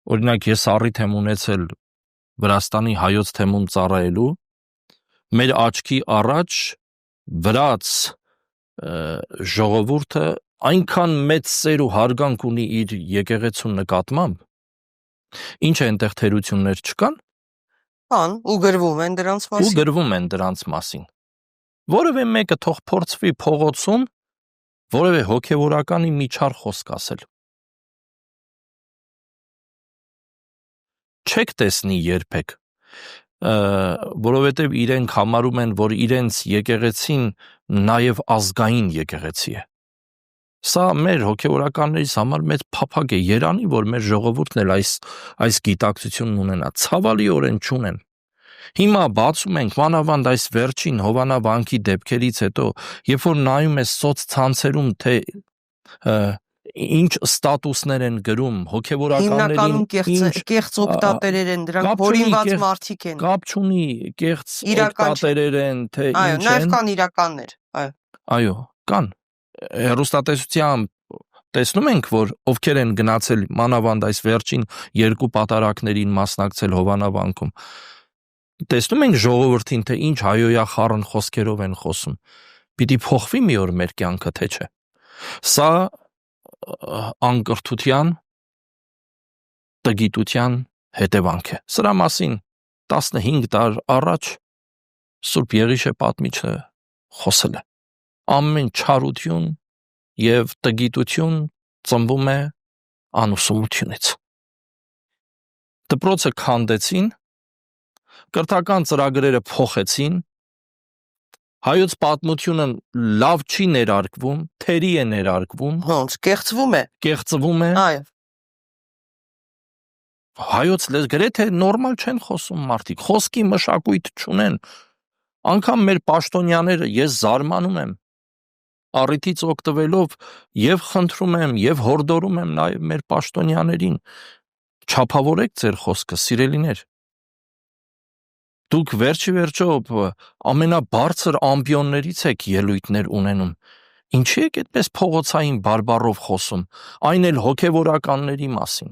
օրինակ ես առիթ եմ ունեցել Վրաստանի հայոց թեմում ծառայելու, մեր աչքի առաջ վրաց ժողովուրդը այնքան մեծ սեր ու հարգանք ունի իր եկեղեցու նկատմամբ, ինչ է այնտեղ թերություններ չկան, Կան ու գրվում են դրանց ու մասին։ գրվում են դրանց մասին։ Որևէ մեկը թող փորձվի փողոցում որևէ հոգևորականի մի չար խոսք ասել։ Չեք տեսնի երբեք, որովհետև իրենք համարում են, որ իրենց եկեղեցին նաև ազգային եկեղեցի է։ Սա մեր հոգևորականներից համար մեծ փափագ է, երանի, որ մեր ժողովուրդն էլ այս գիտակցությունն ունենա, ցավալիորեն չունեն։ Հիմա բացում ենք մանավանդ այս վերջին հովանավանքի դեպքերից հետո, երբ որ նայում ես սոցցանցերում, թե ինչ ստատուսներ են գրում հոգևորականներին, Հիմնականում կեղծ օգտատերեր են, դրանք հորինված մարդիկ են։ կապ չունի կեղծ օգտատերեր են, թե Այո, ինչ նաև են։ կան իրականներ։ Այո, կան։ Հեռուստատեսությամբ տեսնում ենք, որ ովքեր են գնացել մանավանդ այս վերջին երկու պատարակներին մասնակցել հովանավանքում։ Տեսնում ենք ժողովրդին, թե ինչ հայոյախառն խոսքերով են խոսում։ Պիտի փոխվի մի օր մեր կյանքը, թե չէ։ Սա անկրթության, տգիտության հետևանք է։ Սրա մասին 15 տարի առաջ Սուրբ Եղիշե պատմիչը խոսել է։ Ամեն չարություն եւ տգիտություն ծնվում է անուսումությունից։ Դպրոցը քանդեցին, կրթական ծրագրերը փոխեցին, հայոց պատմությունը լավ չի ներարկվում, թերի է ներարկվում, Ոնց կեղծվում է։ կեղծվում է։ Այո։ Հայոց գրեթե նորմալ չեն խոսում մարդիկ, խոսքի մշակույթ չունեն։ Անկամ մեր պաշտոնյաները, ես զարմանում եմ, առիթից օգտվելով եւ խնդրում եմ եւ հորդորում եմ նաեւ մեր պաշտոնյաներին, չափավորեք ձեր խոսքը, սիրելիներ։ Դուք վերջի վերջո ամենաբարձր ամբիոններից եք ելույթներ ունենում։ Ինչի եք այդպես փողոցային բարբառով խոսում, այն էլ հոգևորականների մասին։